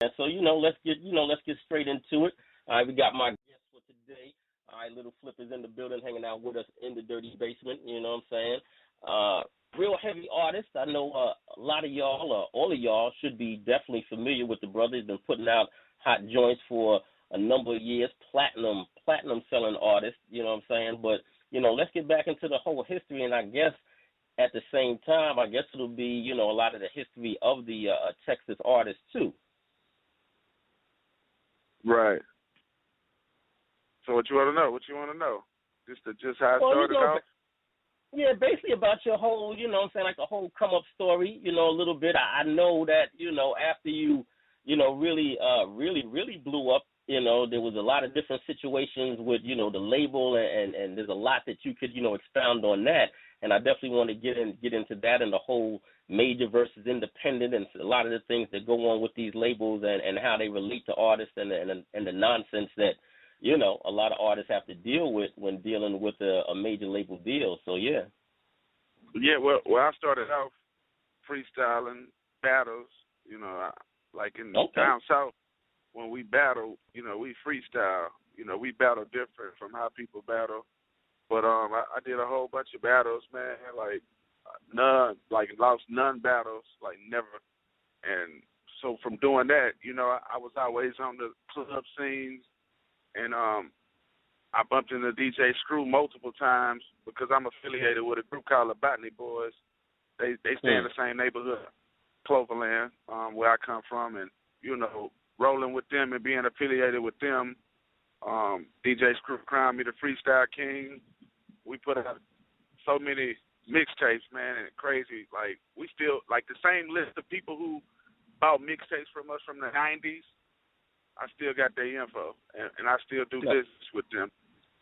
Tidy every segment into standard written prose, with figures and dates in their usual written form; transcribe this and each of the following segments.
And so, let's get straight into it. All right, we got my guest for today. All right, Little Flip is in the building, hanging out with us in the Dirty Basement. You know what I'm saying? Real heavy artist. I know a lot of y'all, or all of y'all, should be definitely familiar with the brother. He's been putting out hot joints for a number of years. Platinum selling artist. You know what I'm saying? But let's get back into the whole history, and I guess at the same time, I guess it'll be a lot of the history of the Texas artist too. Right. So what you want to know? Just how it started off? Yeah, basically about your whole, like the whole come up story, a little bit. I know that, after you, really blew up, there was a lot of different situations with, the label, and there's a lot that you could, expound on that. And I definitely want to get into that and the whole major versus independent and a lot of the things that go on with these labels and how they relate to artists and the nonsense that, a lot of artists have to deal with when dealing with a major label deal. So, yeah. Yeah, well, I started off freestyling battles, like in down south when we battle, we freestyle. We battle different from how people battle. But I did a whole bunch of battles, man, lost none battles, like never. And so from doing that, I was always on the club scenes, and I bumped into DJ Screw multiple times because I'm affiliated with a group called the Botany Boys. They stay in the same neighborhood, Cloverland, where I come from, and, rolling with them and being affiliated with them, DJ Screw crowned me the Freestyle King. We put out so many mixtapes, man, and crazy. Like, we still, like, the same list of people who bought mixtapes from us from the 90s, I still got their info, and I still do business with them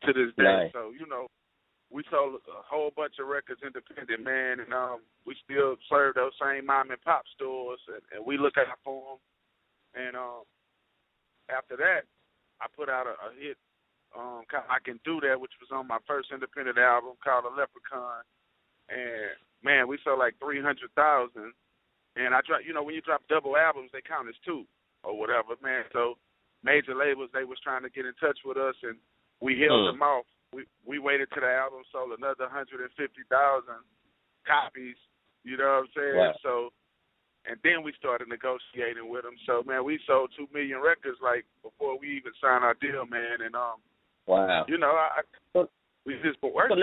to this day. Nice. So, we sold a whole bunch of records independent, man, and we still serve those same mom and pop stores, and we look out for them. And after that, I put out a hit, I Can Do That, which was on my first independent album called A Leprechaun. And, man, we sold like 300,000. And I try, when you drop double albums, they count as two or whatever, man. So major labels, they was trying to get in touch with us, and we held them off. We waited till the album sold another 150,000 copies, you know what I'm saying? Wow. So, and then we started negotiating with them. So, man, we sold 2 million records, like, before we even signed our deal, man. And, wow. We just been working.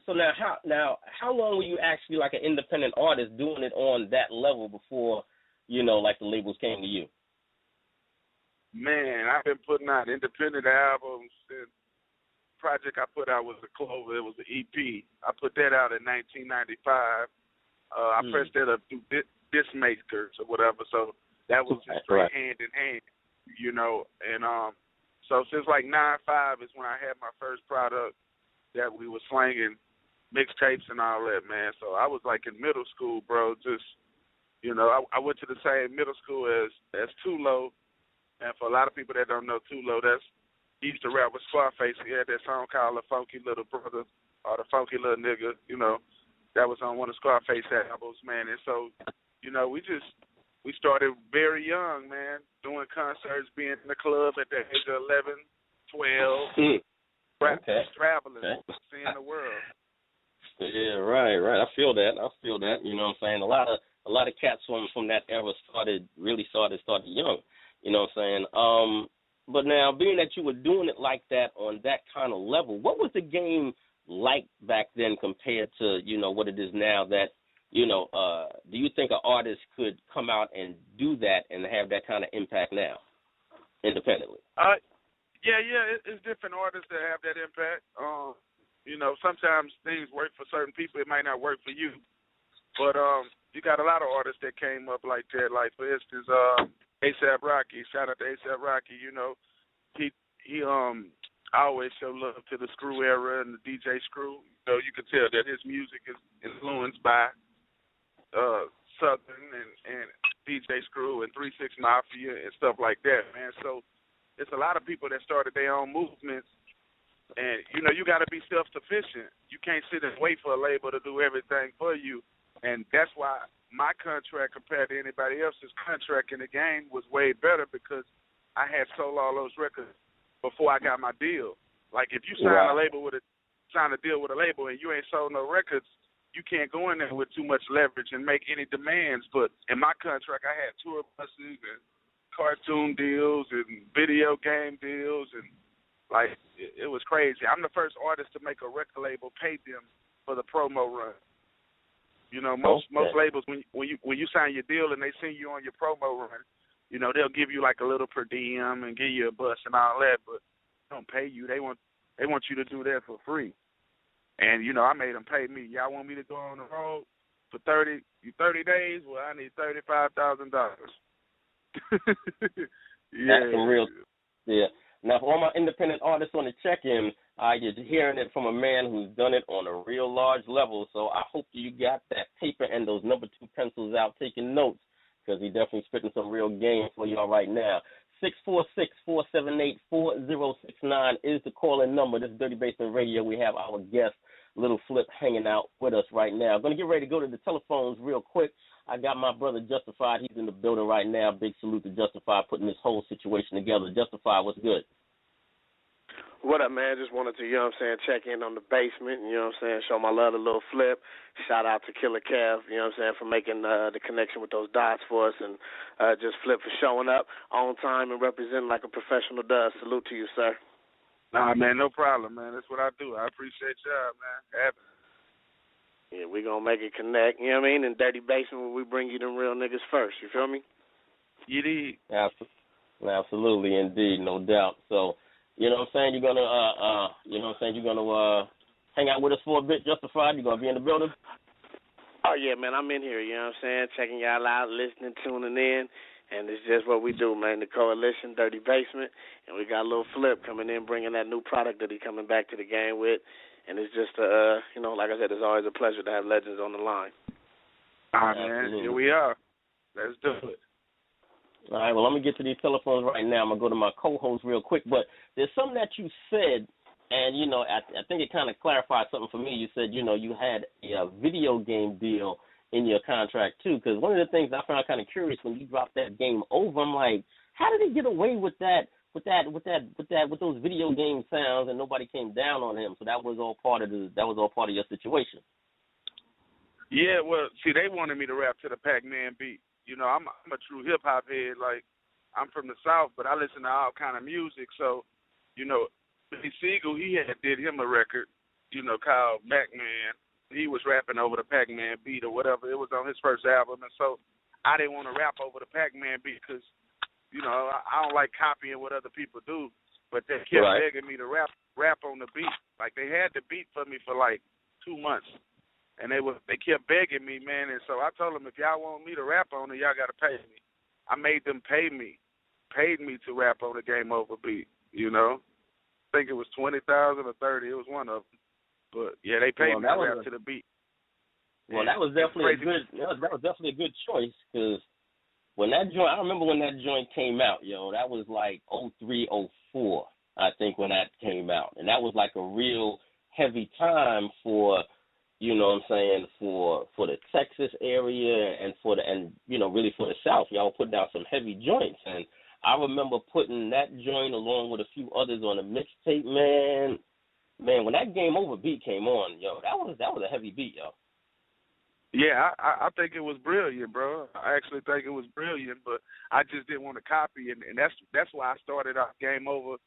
So now, how long were you actually like an independent artist doing it on that level before, like the labels came to you? Man, I've been putting out independent albums. And project I put out was a Clover. It was an EP. I put that out in 1995. I pressed that up through Disc Makers or whatever. So that was just straight hand in hand, And so since like 95 is when I had my first product that we were slanging mixtapes and all that, man. So I was like in middle school, bro. Just, I went to the same middle school as Tulo. And for a lot of people that don't know Tulo, he used to rap with Scarface. He had that song called The Funky Little Brother or The Funky Little Nigga, That was on one of Scarface albums, man. And so, we started very young, man, doing concerts, being in the club at the age of 11, 12. Traveling, seeing the world. Yeah, right. I feel that. You know what I'm saying? A lot of cats from that era started young. You know what I'm saying? But now, being that you were doing it like that on that kind of level, what was the game like back then compared to what it is now? That do you think an artist could come out and do that and have that kind of impact now, independently? Yeah, it's different artists that have that impact. Sometimes things work for certain people. It might not work for you. But you got a lot of artists that came up like that. Like, for instance, A$AP Rocky. Shout out to A$AP Rocky. He always show love to the Screw era and the DJ Screw. You can tell that his music is influenced by Southern and DJ Screw and 3 6 Mafia and stuff like that, man. So it's a lot of people that started their own movements, and you got to be self-sufficient. You can't sit and wait for a label to do everything for you, and that's why my contract compared to anybody else's contract in the game was way better because I had sold all those records before I got my deal. Like if you sign a deal with a label and you ain't sold no records, you can't go in there with too much leverage and make any demands. But in my contract, I had tour buses and cartoon deals and video game deals, and like it was crazy. I'm the first artist to make a record label pay them for the promo run. You know, most labels when you sign your deal and they send you on your promo run, you know, they'll give you like a little per diem and give you a bus and all that, but they don't pay you. They want you to do that for free. And you know, I made them pay me. Y'all want me to go on the road for 30 days? Well, I need $35,000. That's some real. Yeah. Now, for all my independent artists on the check-in, you're hearing it from a man who's done it on a real large level. So I hope you got that paper and those number 2 pencils out taking notes, because he's definitely spitting some real game for y'all right now. 646-478-4069 is the call-in number. This is Dirty Basement Radio. We have our guest, Little Flip, hanging out with us right now. I'm going to get ready to go to the telephones real quick. I got my brother Justified. He's in the building right now. Big salute to Justified putting this whole situation together. Justified, what's good? What up, man? Just wanted to, check in on the basement, show my love to Little Flip. Shout out to Killer Kev, for making the connection with those dots for us, and just Flip for showing up on time and representing like a professional does. Salute to you, sir. Nah, man, no problem, man. That's what I do. I appreciate y'all, man. Yeah, we going to make it connect, you know what I mean? In Dirty Basement, we bring you them real niggas first, you feel me? You did. Absolutely, indeed, no doubt. So, you know what I'm saying? You're going to, hang out with us for a bit, Justified? You're going to be in the building? Oh, yeah, man, I'm in here, checking y'all out, listening, tuning in. And it's just what we do, man, the Coalition, Dirty Basement. And we got a Little Flip coming in, bringing that new product that he's coming back to the game with. And it's just, like I said, it's always a pleasure to have legends on the line. All right, man, here we are. Let's do it. All right, well, I'm going to get to these telephones right now. I'm going to go to my co-host real quick. But there's something that you said, and, I think it kind of clarified something for me. You said, you had a video game deal in your contract, too, because one of the things I found kind of curious when you dropped that game over, I'm like, how did he get away with that? With those video game sounds, and nobody came down on him. So that was all part of your situation. Yeah, well, see, they wanted me to rap to the Pac-Man beat. I'm a true hip hop head. Like, I'm from the South, but I listen to all kind of music. So, Billy Siegel, he did him a record, called Pac-Man. He was rapping over the Pac-Man beat or whatever. It was on his first album, and so I didn't want to rap over the Pac-Man beat because I don't like copying what other people do, but they kept begging me to rap on the beat. Like, they had the beat for me for like 2 months, and they kept begging me, man. And so I told them, if y'all want me to rap on it, y'all got to pay me. I made them paid me to rap on the Game Over beat. I think it was $20,000 or $30,000. It was one of them, but yeah, they paid me to rap to the beat. Well, that was definitely that was definitely a good choice, because I remember when that joint came out, that was like 03, 04, I think, when that came out. And that was like a real heavy time for, for the Texas area and really for the South. Y'all were putting out some heavy joints. And I remember putting that joint along with a few others on a mixtape, man. Man, when that Game Over beat came on, that was a heavy beat, yo. Yeah, I think it was brilliant, bro. I actually think it was brilliant, but I just didn't want to copy, and that's why I started off Game Over.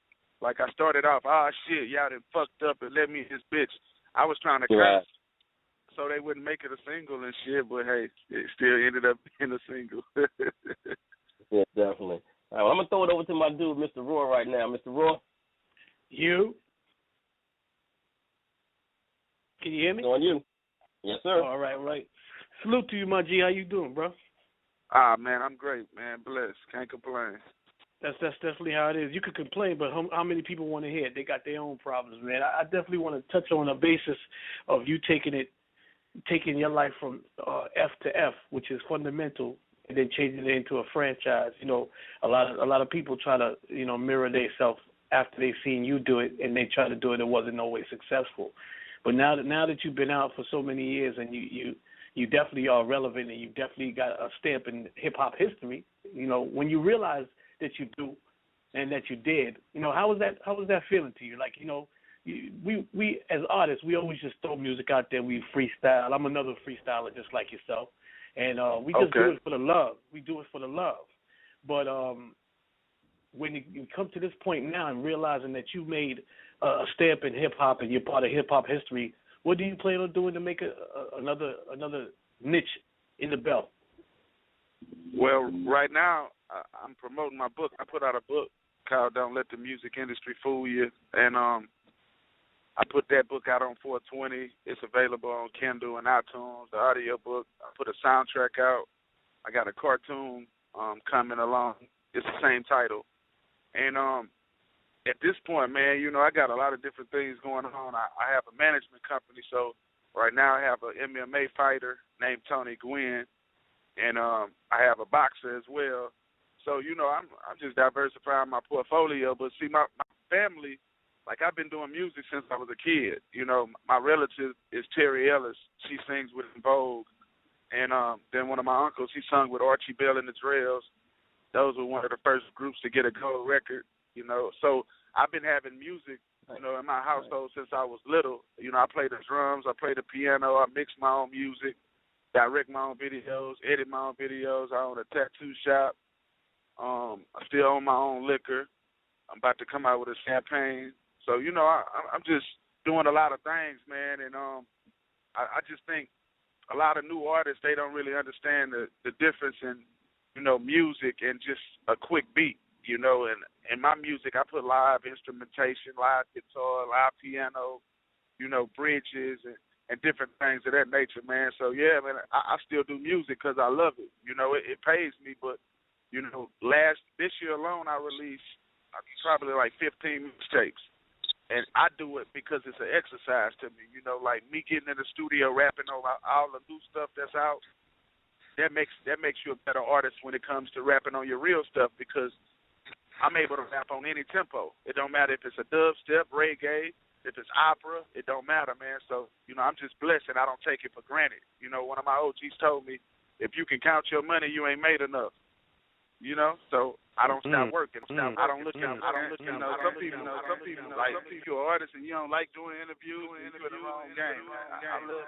Like, I started off, shit, y'all done fucked up and let me this bitch. I was trying to curse so they wouldn't make it a single and shit, but hey, it still ended up being a single. Yeah, definitely. All right, well, I'm going to throw it over to my dude, Mr. Roy, right now. Mr. Roy? You? Can you hear me? It's on you. Yes, sir. All right. Salute to you, my G. How you doing, bro? Man, I'm great, man. Blessed. Can't complain. That's definitely how it is. You could complain, but how many people want to hear it? They got their own problems, man. I definitely want to touch on a basis of you taking your life from F to F, which is fundamental, and then changing it into a franchise. A lot of people try to mirror themselves after they've seen you do it, and they try to do it. It wasn't always successful. But now that you've been out for so many years and you definitely are relevant, and you definitely got a stamp in hip hop history. You know, when you realize that you do, and that you did, you know, how was that feeling to you? Like, you know, we as artists, we always just throw music out there. We freestyle. I'm another freestyler just like yourself, and we just do it for the love. We do it for the love. But when you come to this point now and realizing that you made a stamp in hip hop and you're part of hip hop history, what do you plan on doing to make another niche in the belt? Well, right now I'm promoting my book. I put out a book called "Don't Let the Music Industry Fool You," and I put that book out on 420. It's available on Kindle and iTunes. The audio book. I put a soundtrack out. I got a cartoon coming along. It's the same title. And at this point, man, you know, I got a lot of different things going on. I have a management company, so right now I have an MMA fighter named Tony Gwynn, and I have a boxer as well. So, you know, I'm just diversifying my portfolio. But see, my family, like, I've been doing music since I was a kid. You know, my relative is Terry Ellis. She sings with En Vogue. And then one of my uncles, he sung with Archie Bell and the Drells. Those were one of the first groups to get a gold record, you know. So I've been having music, you know, in my household since I was little. You know, I play the drums, I play the piano, I mix my own music, direct my own videos, edit my own videos. I own a tattoo shop. I still own my own liquor. I'm about to come out with a champagne. So, you know, I'm just doing a lot of things, man. And I just think a lot of new artists, they don't really understand the difference in, you know, music and just a quick beat, you know. And in my music, I put live instrumentation, live guitar, live piano, you know, bridges and different things of that nature, man. So, yeah, man, I still do music because I love it. You know, it pays me. But, you know, this year alone, I released probably like 15 mixtapes. And I do it because it's an exercise to me. You know, like me getting in the studio rapping over all the new stuff that's out, that makes you a better artist when it comes to rapping on your real stuff, because I'm able to rap on any tempo. It don't matter if it's a dubstep, reggae, if it's opera, it don't matter, man. So, you know, I'm just blessed and I don't take it for granted. You know, one of my OGs told me, if you can count your money, you ain't made enough. You know, so I don't stop working. I don't look out. You know, some people like, if you're an artist and you don't like doing interviews, you're in the wrong game. I love